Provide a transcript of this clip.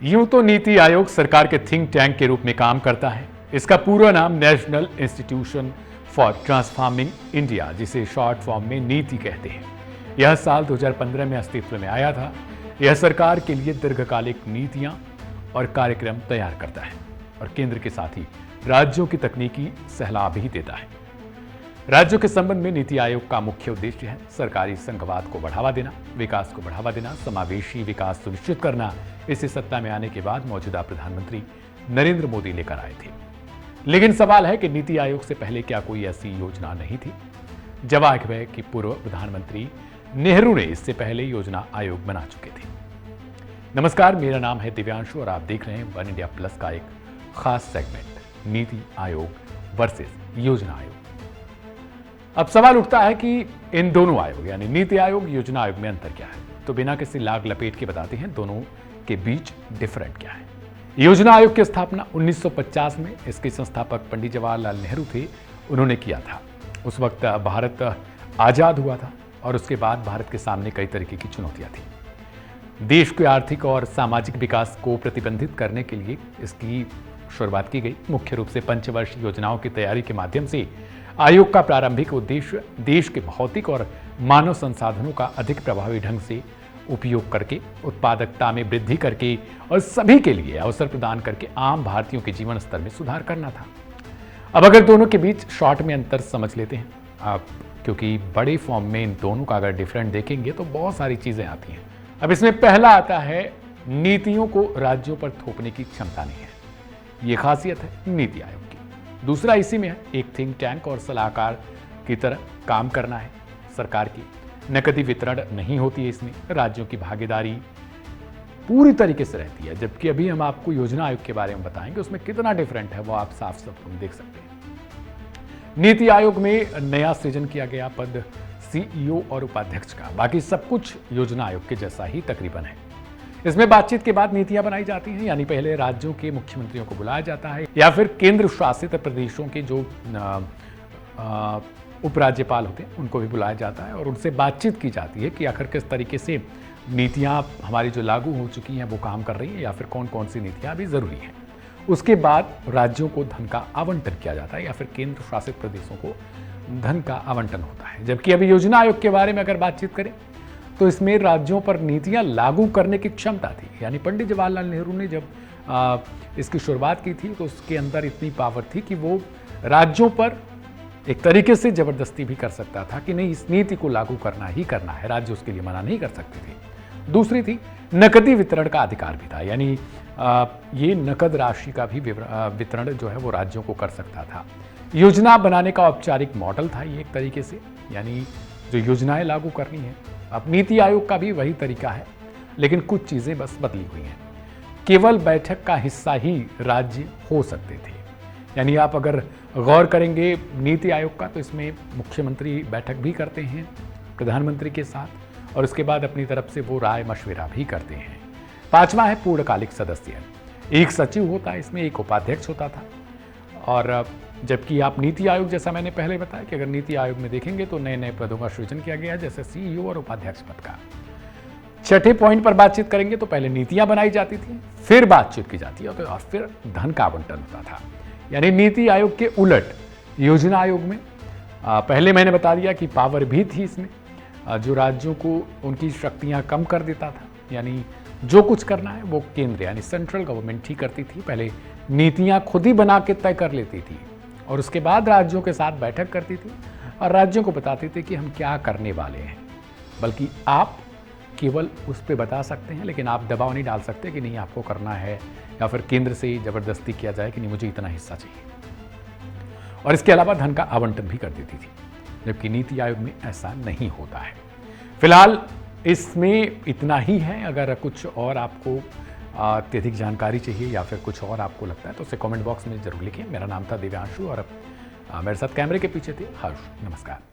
यूं तो नीति आयोग सरकार के थिंक टैंक के रूप में काम करता है। इसका पूरा नाम national institution for transforming India, जिसे शॉर्ट फॉर्म में नीति कहते हैं, यह साल 2015 में अस्तित्व में आया था। यह सरकार के लिए दीर्घकालिक नीतियां और कार्यक्रम तैयार करता है और केंद्र के साथ ही राज्यों की तकनीकी सलाह भी देता है। राज्यों के संबंध में नीति आयोग का मुख्य उद्देश्य है सरकारी संघवाद को बढ़ावा देना, विकास को बढ़ावा देना, समावेशी विकास सुनिश्चित करना। इसे सत्ता में आने के बाद मौजूदा प्रधानमंत्री नरेंद्र मोदी लेकर आए थे। लेकिन सवाल है कि नीति आयोग से पहले क्या कोई ऐसी योजना नहीं थी? जवाब है कि पूर्व प्रधानमंत्री नेहरू ने इससे पहले योजना आयोग बना चुके थे। नमस्कार, मेरा नाम है दिव्यांशु और आप देख रहे हैं वन इंडिया प्लस का एक खास सेगमेंट, नीति आयोग वर्सेस योजना आयोग। अब सवाल उठता है कि इन दोनों आयोग यानी नीति आयोग, योजना आयोग में अंतर क्या है? तो बिना किसी लाग लपेट के बताते हैं दोनों के बीच डिफरेंट क्या है। योजना आयोग की स्थापना 1950 में इसके संस्थापक पंडित जवाहरलाल नेहरू थे, उन्होंने किया था। उस वक्त भारत आजाद हुआ था और उसके बाद भारत के सामने कई तरीके की चुनौतियां थी। देश के आर्थिक और सामाजिक विकास को प्रतिबंधित करने के लिए इसकी शुरुआत की गई। मुख्य रूप से पंचवर्षीय योजनाओं की तैयारी के माध्यम से आयोग का प्रारंभिक उद्देश्य देश के भौतिक और मानव संसाधनों का अधिक प्रभावी ढंग से उपयोग करके, उत्पादकता में वृद्धि करके और सभी के लिए अवसर प्रदान करके आम भारतीयों के जीवन स्तर में सुधार करना था। अब अगर दोनों के बीच शॉर्ट में अंतर समझ लेते हैं आप, क्योंकि बड़े फॉर्म में इन दोनों का अगर डिफरेंट देखेंगे तो बहुत सारी चीजें आती हैं। अब इसमें पहला आता है, नीतियों को राज्यों पर थोपने की क्षमता नहीं है। ये खासियत है नीति आयोग की। दूसरा इसी में है, एक थिंक टैंक और सलाहकार की तरह काम करना है। सरकार की नकदी वितरण नहीं होती है, इसमें राज्यों की भागीदारी पूरी तरीके से रहती है। जबकि अभी हम आपको योजना आयोग के बारे में बताएंगे, उसमें कितना डिफरेंट है वो आप साफ साफ देख सकते हैं। नीति आयोग में नया सृजन किया गया पद सीईओ और उपाध्यक्ष का, बाकी सब कुछ योजना आयोग के जैसा ही तकरीबन है। इसमें बातचीत के बाद नीतियां बनाई जाती हैं, यानी पहले राज्यों के मुख्यमंत्रियों को बुलाया जाता है या फिर केंद्र शासित प्रदेशों के जो उपराज्यपाल होते हैं उनको भी बुलाया जाता है और उनसे बातचीत की जाती है कि आखिर किस तरीके से नीतियां हमारी जो लागू हो चुकी हैं वो काम कर रही हैं या फिर कौन कौन सी नीतियां अभी जरूरी हैं। उसके बाद राज्यों को धन का आवंटन किया जाता है या फिर केंद्र शासित प्रदेशों को धन का आवंटन होता है। जबकि अभी योजना आयोग के बारे में अगर बातचीत करें तो इसमें राज्यों पर नीतियां लागू करने की क्षमता थी। यानी पंडित जवाहरलाल नेहरू ने जब इसकी शुरुआत की थी तो उसके अंदर इतनी पावर थी कि वो राज्यों पर एक तरीके से जबरदस्ती भी कर सकता था कि नहीं, इस नीति को लागू करना ही करना है, राज्य उसके लिए मना नहीं कर सकते थे। दूसरी थी, नकदी वितरण का अधिकार भी था, यानी ये नकद राशि का भी वितरण जो है वो राज्यों को कर सकता था। योजना बनाने का औपचारिक मॉडल था ये एक तरीके से, यानी जो योजनाएं लागू करनी है। अब नीति आयोग का भी वही तरीका है, लेकिन कुछ चीजें बस बदली हुई हैं। केवल बैठक का हिस्सा ही राज्य हो सकते थे। यानी आप अगर गौर करेंगे नीति आयोग का तो इसमें मुख्यमंत्री बैठक भी करते हैं प्रधानमंत्री के साथ और उसके बाद अपनी तरफ से वो राय मशविरा भी करते हैं। पांचवा है पूर्णकालिक सदस्य। एक सचिव होता है, इसमें एक उपाध्यक्ष होता था। और जबकि आप नीति आयोग, जैसा मैंने पहले बताया कि अगर नीति आयोग में देखेंगे तो नए नए पदों का सृजन किया गया, जैसे सीईओ और उपाध्यक्ष पद का। छठे पॉइंट पर बातचीत करेंगे तो पहले नीतियां बनाई जाती थी, फिर बातचीत की जाती है और फिर धन का आवंटन होता था। यानी नीति आयोग के उलट योजना आयोग में पहले मैंने बता दिया कि पावर भी थी इसमें, जो राज्यों को उनकी शक्तियां कम कर देता था। यानी जो कुछ करना है वो केंद्र यानी सेंट्रल गवर्नमेंट ही करती थी। पहले नीतियां खुद ही बना के तय कर लेती थी और उसके बाद राज्यों के साथ बैठक करती थी और राज्यों को बताते थे कि हम क्या करने वाले हैं। बल्कि आप केवल उस पर बता सकते हैं, लेकिन आप दबाव नहीं डाल सकते कि नहीं आपको करना है, या फिर केंद्र से जबरदस्ती किया जाए कि नहीं मुझे इतना हिस्सा चाहिए। और इसके अलावा धन का आवंटन भी कर देती थी, जबकि नीति आयोग में ऐसा नहीं होता है। फिलहाल इसमें इतना ही है। अगर कुछ और आपको अत्यधिक जानकारी चाहिए या फिर कुछ और आपको लगता है तो उसे कमेंट बॉक्स में जरूर लिखिए। मेरा नाम था दिव्यांशु और मेरे साथ कैमरे के पीछे थे हर्ष। नमस्कार।